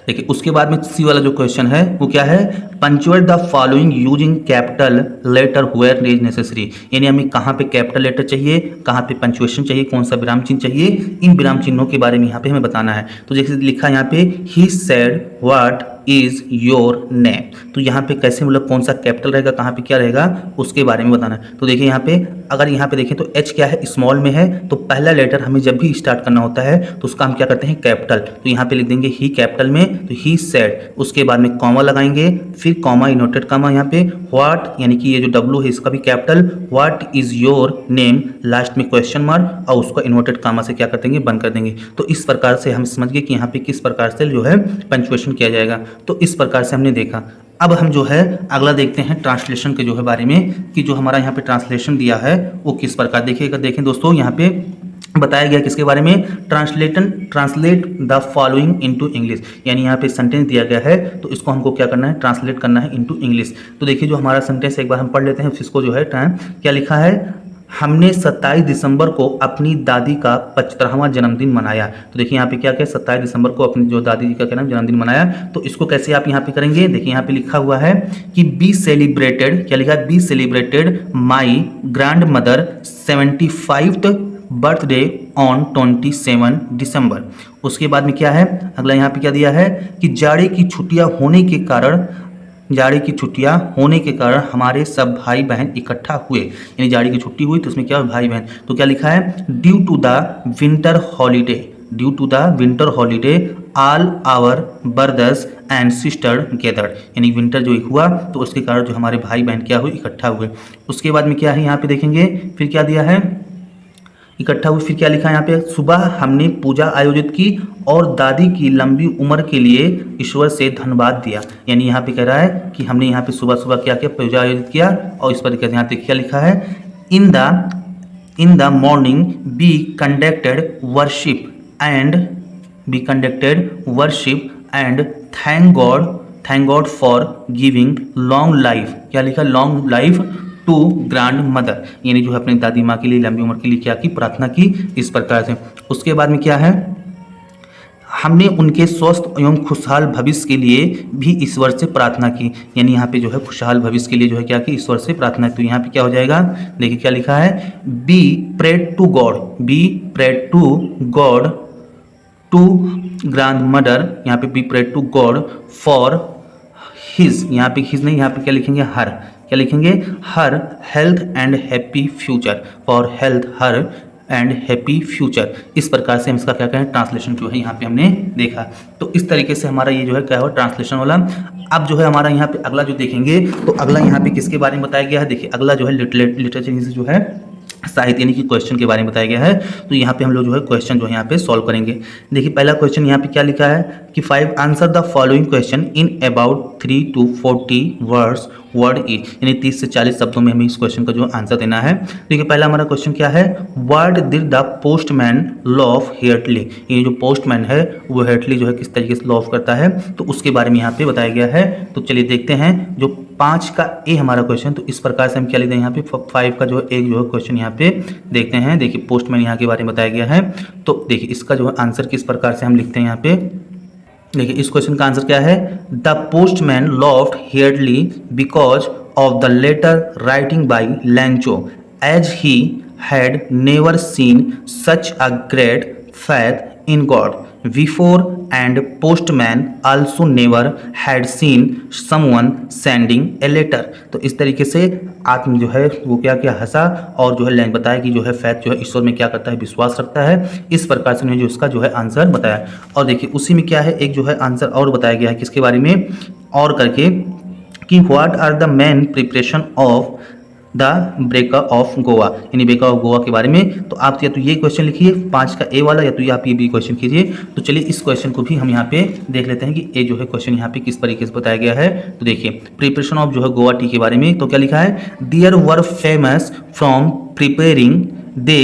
देखिए उसके बाद में सी वाला जो क्वेश्चन है वो क्या है, punctuate the following using capital letter where is necessary. यानी हमें कहाँ पे कैपिटल लेटर चाहिए, कहाँ पे पंक्चुएशन चाहिए, कौन सा विराम चिन्ह चाहिए, इन विराम चिन्हों के बारे में यहाँ पे हमें बताना है। तो जैसे लिखा है यहाँ पे, he said what is your name. तो यहाँ पे कैसे मतलब कौन सा कैपिटल रहेगा, कहाँ पे क्या रहेगा, उसके बारे में बताना है। तो देखिए यहाँ पे अगर यहाँ पे देखें तो एच क्या है, स्मॉल में है, तो पहला लेटर हमें जब भी स्टार्ट करना होता है तो उसका हम क्या करते हैं, कैपिटल। तो यहाँ पे लिख देंगे ही कैपिटल में, तो ही सेड, उसके बाद में कॉमा लगाएंगे, फिर कॉमा इनवर्टेड कॉमा यहाँ पे, व्हाट यानी कि ये जो डब्लू है इसका भी capital, what is your name, last में क्वेश्चन मार्क, और उसको इन्वर्टेड कॉमा से क्या कर देंगे, बंद कर देंगे। तो इस प्रकार से हम समझ गए कि यहाँ पे किस प्रकार से जो है पंक्चुएशन किया जाएगा। तो इस प्रकार से हमने देखा। अब हम जो है अगला देखते हैं ट्रांसलेशन के जो है बारे में, कि जो हमारा यहाँ पे ट्रांसलेशन दिया है वो किस प्रकार। देखिएगा, देखें दोस्तों यहाँ पे बताया गया किसके बारे में, translate the following into English. यानी यहाँ पे सेंटेंस दिया गया है, तो इसको हमको क्या करना है, ट्रांसलेट करना है इनटू इंग्लिश। तो देखिए जो हमारा सेंटेंस एक बार हम पढ़ लेते हैं, इसको जो है क्या लिखा है, हमने 27 दिसंबर को अपनी दादी का 75वां जन्मदिन मनाया। तो देखिए यहाँ पे क्या क्या, 27 दिसंबर को अपनी जो दादी जी का क्या नाम, जन्मदिन मनाया। तो इसको कैसे आप यहाँ पे करेंगे, देखिए यहाँ पे लिखा हुआ है कि बी सेलिब्रेटेड, क्या लिखा है, be celebrated my grand mother 75th birthday on 27 दिसंबर। उसके बाद में क्या है, अगला यहाँ पे क्या दिया है कि जाड़े की छुट्टियाँ होने के कारण हमारे सब भाई बहन इकट्ठा हुए। यानी जाड़े की छुट्टी हुई तो उसमें क्या भाई बहन। तो क्या लिखा है, due to the winter holiday all our brothers and sister gathered. यानी विंटर जो हुआ तो उसके कारण जो हमारे भाई बहन क्या हुए, इकट्ठा हुए। उसके बाद में क्या है यहाँ पे देखेंगे, फिर क्या दिया है, इकट्ठा हुई, फिर क्या लिखा है यहाँ पे, सुबह हमने पूजा आयोजित की और दादी की लंबी उम्र के लिए ईश्वर से धन्यवाद दिया। यानी यहाँ पे कह रहा है कि हमने यहाँ पे सुबह सुबह क्या किया, पूजा आयोजित किया, और इस पर यहाँ पे क्या लिखा है, in the morning be conducted worship and thank God for giving long life. क्या लिखा, long life to grandmother. यानी जो है अपनी दादी माँ के लिए लंबी उम्र के लिए क्या की, प्रार्थना की, इस प्रकार से। उसके बाद में क्या है, हमने उनके स्वस्थ एवं खुशहाल भविष्य के लिए भी ईश्वर से प्रार्थना की। यानी यहाँ पे जो है खुशहाल भविष्य के लिए जो है क्या की, ईश्वर से प्रार्थना। तो यहाँ पे क्या हो जाएगा, देखिए क्या लिखा है, be prayed to God to grandmother. यहाँ पे be prayed to God for his, यहाँ पे हिज नहीं, यहाँ पे क्या लिखेंगे, हर, क्या लिखेंगे, her health and happy future, for health her and happy future. इस प्रकार से हम इसका क्या कहें, ट्रांसलेशन जो है यहाँ पे हमने देखा। तो इस तरीके से हमारा ये जो है क्या हो, ट्रांसलेशन वाला। अब जो है हमारा यहाँ पे अगला जो देखेंगे, तो अगला यहाँ पे किसके बारे में बताया गया है, देखिए अगला जो है लिटरेचर जो है साहित्य यानी कि क्वेश्चन के बारे में बताया गया है। तो यहाँ पे हम लोग जो है क्वेश्चन जो है यहाँ पे सॉल्व करेंगे। देखिए पहला क्वेश्चन यहाँ पे क्या लिखा है कि 5 answer the following question in about 3 to 40 words word each, यानी 30 से 40 शब्दों में हमें इस क्वेश्चन का जो आंसर देना है। देखिए पहला हमारा क्वेश्चन क्या है, what did the postman laugh heartily, ये जो पोस्टमैन है वो हेयरटली जो है किस तरीके से लॉफ करता है, तो उसके बारे में यहाँ पे बताया गया है। तो चलिए देखते हैं जो 5 का ए हमारा क्वेश्चन, तो इस प्रकार से हम क्या लिखते हैं यहाँ पे 5 का जो है एक जो है क्वेश्चन यहाँ पे देखते हैं। देखिए पोस्टमैन यहाँ के बारे में बताया गया है। तो देखिए इसका जो है आंसर किस प्रकार से हम लिखते हैं यहाँ पे, देखिए इस क्वेश्चन का आंसर क्या है, the postman laughed heartily because of the letter writing by Lencho as he had never seen such a great faith in God before, and postman also never had seen someone sending a letter। तो इस तरीके से आत्म जो है वो क्या क्या हंसा और जो है लैंच बताया कि जो है फैथ जो है ईश्वर में क्या करता है, विश्वास रखता है। इस प्रकार से जो इसका जो है आंसर बताया। और देखिए उसी में क्या है एक जो है आंसर और बताया गया है किसके बारे में और करके कि what are the main preparation of the breaker of Goa, यानी ब्रेकर ऑफ गोवा के बारे में। तो आप या तो ये क्वेश्चन लिखिए 5 का ए वाला, या तो आप ये भी क्वेश्चन कीजिए। तो चलिए इस क्वेश्चन को भी हम यहाँ पे देख लेते हैं कि ए जो है क्वेश्चन यहाँ पे किस तरीके से बताया गया है। तो देखिए प्रिपरेशन ऑफ जो है गोवा टी के बारे में, तो क्या लिखा है, there were famous from preparing the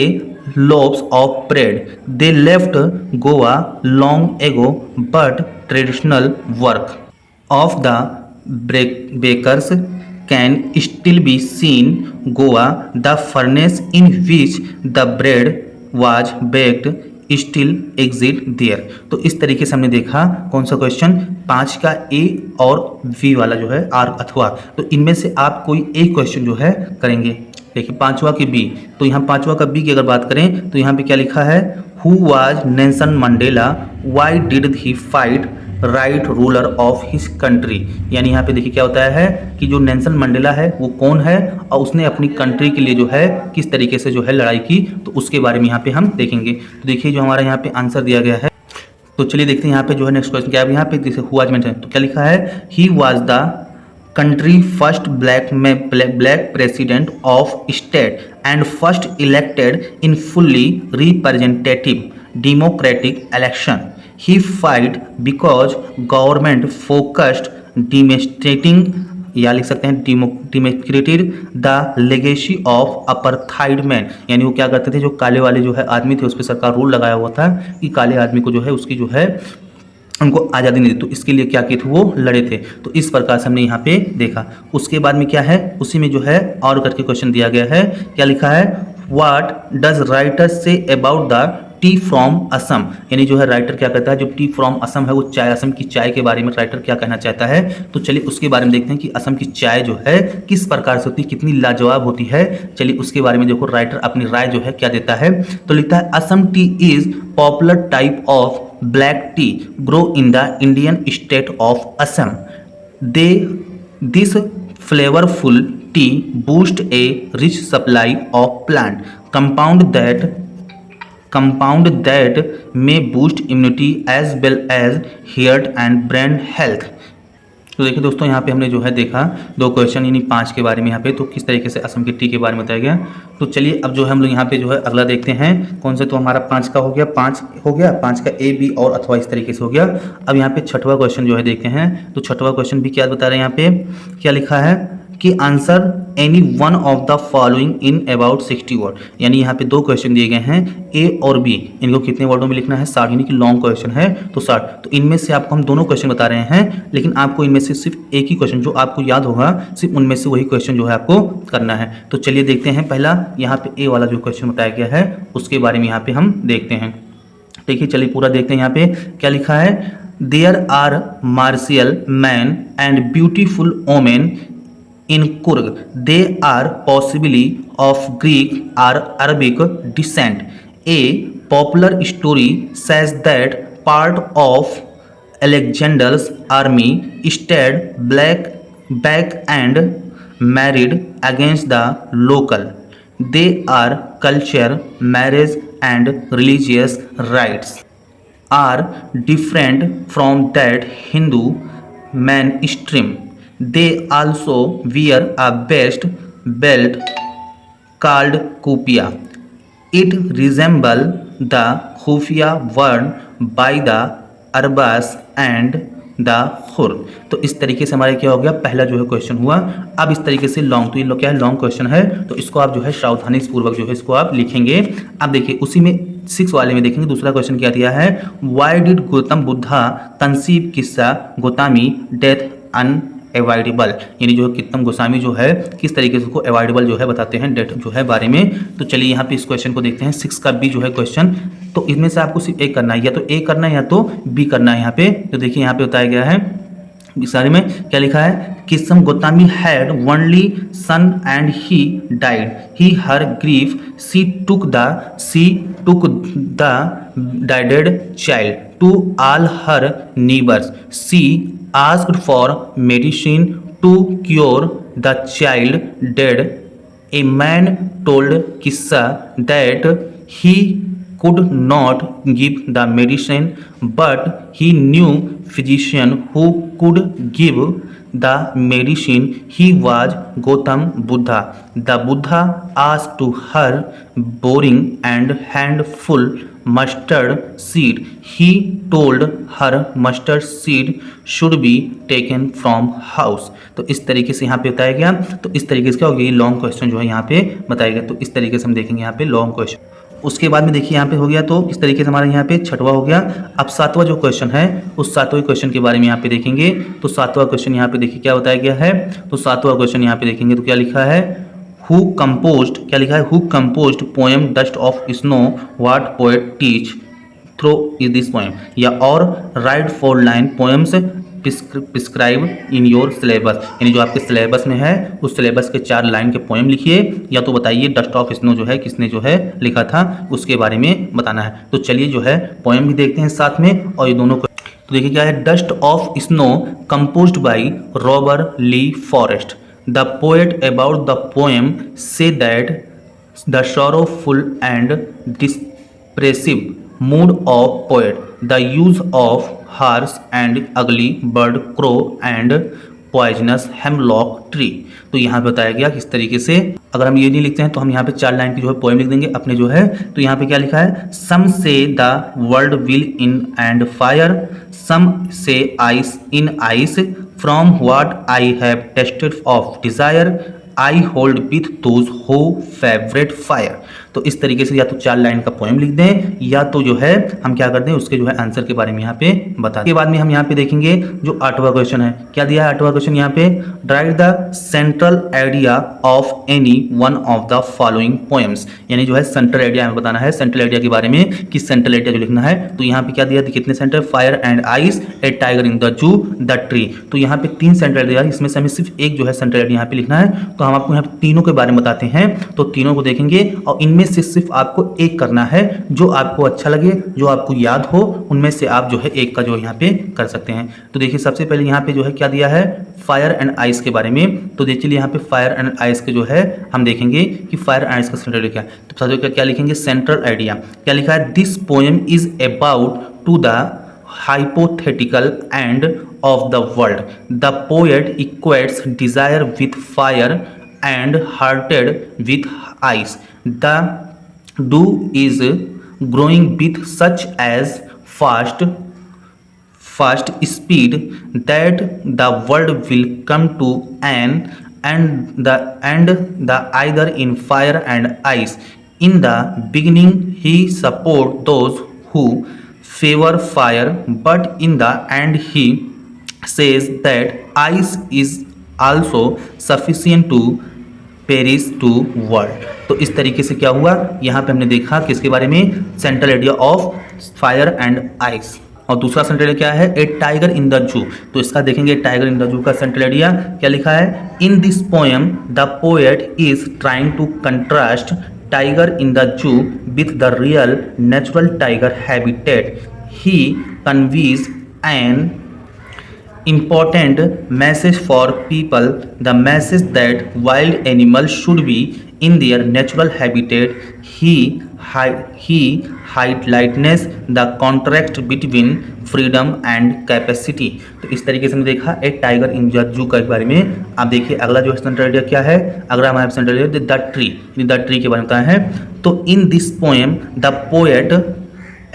loaves of bread, they left Goa long ago, but traditional work of the bakers can still be seen Goa, the furnace in which the bread was baked still exist there। तो इस तरीके से हमने देखा कौन सा question 5 का ए और वी वाला जो है आर अथवा, तो इनमें से आप कोई एक क्वेश्चन जो है करेंगे। देखिए 5वां के बी, तो यहाँ 5वां का बी की अगर बात करें तो यहाँ पे क्या लिखा है, who was Nelson Mandela, why did he fight right ruler of his country. यानी यहाँ पे देखिए क्या होता है कि जो नेल्सन मंडेला है वो कौन है और उसने अपनी कंट्री के लिए जो है किस तरीके से जो है लड़ाई की, तो उसके बारे में यहाँ पे हम देखेंगे। तो देखिए जो हमारा यहाँ पे आंसर दिया गया है, तो चलिए देखते हैं यहाँ पे जो है नेक्स्ट क्वेश्चन क्या है। यहाँ पे जैसे हुआ मेंशन, तो क्या लिखा है, he was the country first black president of state and first elected in fully representative democratic election. He fight because government focused dismantling, या लिख सकते हैं dismantled the legacy of apartheid man, यानी वो क्या करते थे, जो काले वाले जो है आदमी थे उस पर सरकार रूल लगाया हुआ था कि काले आदमी को जो है उसकी जो है उनको आज़ादी नहीं दी, तो इसके लिए क्या किए थे, वो लड़े थे। तो इस प्रकार से हमने यहाँ पे देखा। उसके बाद में क्या है, उसी में जो है और करके क्वेश्चन दिया गया है, क्या लिखा है, what does writer say about the T from Assam, यानी जो है राइटर क्या कहता है, जो टी फ्रॉम असम है वो चाय, असम की चाय के बारे में राइटर क्या कहना चाहता है। तो चलिए उसके बारे में देखते हैं कि असम की चाय जो है किस प्रकार से होती है, कितनी लाजवाब होती है। चलिए उसके बारे में देखो राइटर अपनी राय जो है क्या देता है। तो लिखता है, Assam T is popular type of black tea grow in the Indian state of Assam. This flavorful tea boosts a rich supply of plant compound that may boost immunity as well as heart and brain health। तो देखिए दोस्तों यहाँ पे हमने जो है देखा 2 question यानी 5 के बारे में यहाँ पे, तो किस तरीके से असम की टी के बारे में बताया गया। तो चलिए अब जो है हम लोग यहाँ पे जो है अगला देखते हैं कौन से, तो हमारा 5 का हो गया, 5 का ए बी और अथवा इस तरीके से हो गया। अब यहाँ पे 6वां क्वेश्चन जो है देखते हैं। तो 6वां क्वेश्चन भी क्या बता रहे हैं, यहाँ पे क्या लिखा है कि answer any one of the following in about 60 word, यानी यहाँ पे 2 क्वेश्चन दिए गए हैं ए और बी, इनको कितने वर्डों में लिखना है, 60, यानी कि लॉन्ग क्वेश्चन है तो 60। तो इनमें से आपको हम दोनों क्वेश्चन बता रहे हैं, लेकिन आपको इनमें से सिर्फ एक ही क्वेश्चन जो आपको याद होगा, सिर्फ उनमें से वही क्वेश्चन जो है आपको करना है। तो चलिए देखते हैं, पहला यहाँ पे ए वाला जो क्वेश्चन बताया गया है उसके बारे में यहाँ पे हम देखते हैं। देखिए चलिए पूरा देखते हैं। यहाँ पे क्या लिखा है, there are martial man and beautiful women in Kurg. They are possibly of Greek or Arabic descent. A popular story says that part of Alexander's army stayed back and married against the local. They are culture, marriage and religious rites are different from that Hindu mainstream. They also wear a vest, belt, called Kupiya. It resembles the खुफिया word by the Arbas and the Hur. तो इस तरीके से हमारे क्या हो गया, पहला जो है क्वेश्चन हुआ। अब इस तरीके से लॉन्ग, तो ये क्या है, लॉन्ग क्वेश्चन है, तो इसको आप जो है सावधानी पूर्वक जो है इसको आप लिखेंगे। अब देखिए उसी में 6 वाले में देखेंगे दूसरा क्वेश्चन क्या दिया है, why did Gautam Buddha conceive किस्सा गौतमी डेथ अनएवॉइडेबल, यानी जो है गौतम गोस्वामी जो है किस तरीके से उसको अवॉइडेबल जो है बताते हैं डेथ जो है बारे में। तो चलिए यहाँ पे इस क्वेश्चन को देखते हैं, 6 का बी जो है क्वेश्चन। तो इसमें से आपको सिर्फ एक करना है, या तो ए करना है या तो बी करना है यहाँ पे। तो देखिए यहाँ पे बताया गया है इस सारे में क्या लिखा है, Kisa Gotami had only son and he died, he her grief she took the dead child to all her neighbours, she asked for medicine to cure the child dead. A man told Kissa that he could not give the medicine, but he knew physician who could give the medicine. He was Gautam Buddha. The Buddha asked to her boring and handful mustard seed. He told her mustard seed should be taken from house. तो इस तरीके से यहाँ पे बताया गया। तो इस तरीके से क्या हो गया, ये लॉन्ग क्वेश्चन जो है यहाँ पे बताया गया। तो इस तरीके से हम देखेंगे यहाँ पे लॉन्ग क्वेश्चन। उसके बाद में देखिए यहाँ पे हो गया, तो इस तरीके से हमारा यहाँ पे 6वां हो गया। अब 7वां जो क्वेश्चन है उस 7वें क्वेश्चन के बारे में यहाँ पे देखेंगे। तो 7वां क्वेश्चन यहाँ पे देखिए क्या बताया गया है। तो 7वां क्वेश्चन यहाँ पे देखेंगे तो क्या लिखा है, हु कंपोज्ड, क्या लिखा है, who composed poem dust of snow, what poet teach through is this poem, या और right 4 line poems prescribe in your syllabus, यानी जो आपके सिलेबस में है उस सिलेबस के 4 लाइन के पोएम लिखिए, या तो बताइए डस्ट ऑफ स्नो जो है किसने जो है लिखा था उसके बारे में बताना है। तो चलिए जो है पोएम भी देखते हैं साथ में, और ये दोनों को तो देखिए क्या है, dust of snow composed by Robert Lee Forest. The poet about the poem say that the sorrowful and depressive mood of poet, the use of harsh and ugly bird crow and poisonous hemlock tree। तो यहाँ पे बताया गया किस तरीके से, अगर हम ये नहीं लिखते हैं तो हम यहाँ पे 4 लाइन की जो है पोएम लिख देंगे अपने जो है। तो यहाँ पे क्या लिखा है, some say the world will in end fire, some say ice in ice, from what I have tasted of desire, I hold with those who favorite fire। तो इस तरीके से या तो 4 लाइन का पोएम लिख दें, या तो जो है हम क्या करते हैं उसके जो है आंसर के बारे में यहाँ पे बता दें। के बाद में हम यहाँ पे देखेंगे जो 8वां क्वेश्चन है, क्या दिया है 8वां क्वेश्चन यहाँ पे, right the central idea of any one of the following poems, यानी जो है सेंट्रल आइडिया हमें बताना है, सेंट्रल आइडिया के बारे में कि सेंट्रल आइडिया जो लिखना है। तो यहाँ पे क्या दिया, कितने centre, fire and ice, A tiger in the zoo, the tree. तो यहाँ पे 3 सेंट्रल आइडिया, इसमें से हमें सिर्फ एक जो है सेंट्रल आइडिया यहाँ पे लिखना है। तो हम आपको यहाँ पे तीनों के बारे में बताते हैं, तो तीनों को देखेंगे और इनमें से सिर्फ आपको एक करना है, जो आपको अच्छा लगे, जो आपको याद हो, उनमें से आप जो है एक का जो यहाँ पे कर सकते हैं। तो देखिए सबसे पहले यहाँ पे जो है क्या दिया है, फायर एंड आइस के बारे में। तो देखिए यहाँ पे फायर एंड आइस के जो है हम देखेंगे कि फायर एंड आइस का सेंट्रल आइडिया क्या है। तो सबसे क्या लिखेंगे, सेंट्रल आइडिया क्या लिखा है, this poem is about to the hypothetical end of the world. The poet equates desire with fire and hearted with ice. The dew is growing with such as fast speed that the world will come to an end the either in fire and ice. In the beginning he support those who favor fire, but in the end he says that ice is also sufficient to perish to world। तो इस तरीके से क्या हुआ, यहाँ पे हमने देखा किसके बारे में, central idea of fire and ice. और दूसरा सेंट्रल आइडिया क्या है, ए टाइगर इन द जू। तो इसका देखेंगे टाइगर इन द जू का सेंट्रल आइडिया क्या लिखा है, in this poem the poet is trying to contrast tiger in the zoo with the real natural tiger habitat. He conveys an important message for people, the message that wild animals should be in their natural habitat. He he highlights the contract between freedom and capacity. तो इस तरीके से हमने देखा ए tiger in the zoo के बारे में। आप देखिए अगला जो है सेंट्रल आइडिया क्या है, अगला हमारा central idea the tree, the tree के बारे में बताया है। तो इन this poem the poet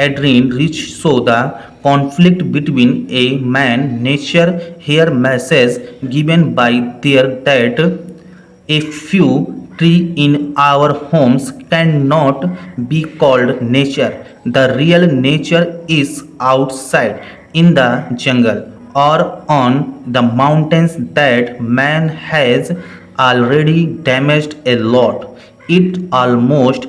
एड्रीन rich so the conflict between a man nature here message given by their that a few tree in our homes cannot be called nature. The real nature is outside in the jungle or on the mountains that man has already damaged a lot. It almost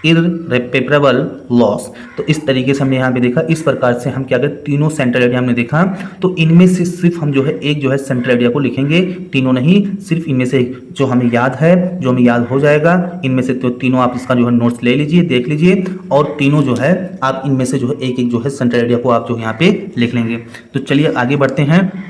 irreparable loss. तो इस तरीके से हमने यहाँ पे देखा, इस प्रकार से हम क्या करें, तीनों सेंट्रल आइडिया हमने देखा। तो इनमें से सिर्फ हम जो है एक जो है सेंट्रल आइडिया को लिखेंगे, तीनों नहीं, सिर्फ इनमें से एक जो हमें याद है, जो हमें याद हो जाएगा। इनमें से तो तीनों आप इसका जो है नोट्स ले लीजिए, देख लीजिए, और तीनों जो है आप इनमें से जो है एक एक जो है सेंट्रल आइडिया को आप जो यहाँ पे लिख लेंगे। तो चलिए आगे बढ़ते हैं।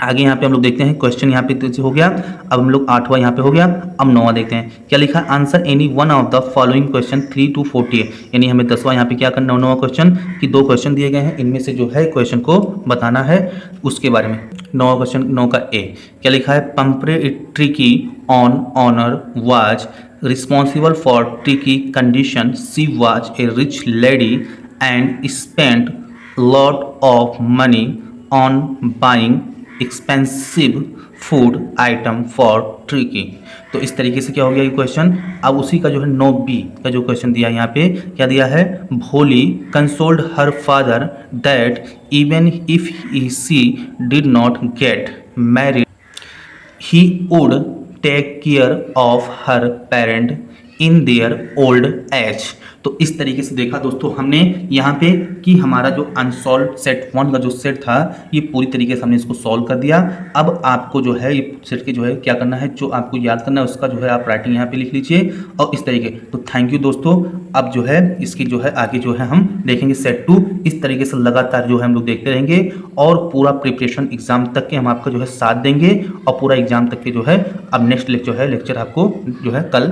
आगे यहाँ पे हम लोग देखते हैं क्वेश्चन यहाँ पे हो गया। अब हम लोग 8वां यहाँ पे हो गया। अब 9वां देखते हैं क्या लिखा, answer any one of the following question 3 to 40। यानी हमें 10वां यहाँ पे क्या करना है, 9वां क्वेश्चन की 2 क्वेश्चन दिए गए हैं, इनमें से जो है क्वेश्चन को बताना है उसके बारे में। 9वां क्वेश्चन 9 का ए क्या लिखा है, Pumphrey Tricki on owner was responsible for Tricki condition, she was a rich lady and spent lot of money on buying expensive food item for Tricki. तो इस तरीके से क्या हो गया ये क्वेश्चन। अब उसी का जो है 9B का जो क्वेश्चन दिया है यहाँ पे क्या दिया है, Bholi consoled her father that even if she did not get married he would take care of her parent in their old age. तो इस तरीके से देखा दोस्तों हमने यहाँ पे कि हमारा जो अनसॉल्व सेट 1 का जो सेट था ये पूरी तरीके से हमने इसको सॉल्व कर दिया। अब आपको जो है ये सेट के जो है क्या करना है, जो आपको याद करना है उसका जो है आप राइटिंग यहाँ पे लिख लीजिए और इस तरीके। तो थैंक यू दोस्तों। अब जो है इसकी जो है आगे जो है हम देखेंगे सेट 2। इस तरीके से लगातार जो है हम लोग देखते रहेंगे और पूरा प्रिपरेशन एग्जाम तक के हम आपका जो है साथ देंगे और पूरा एग्जाम तक के जो है अब नेक्स्ट जो है लेक्चर आपको जो है कल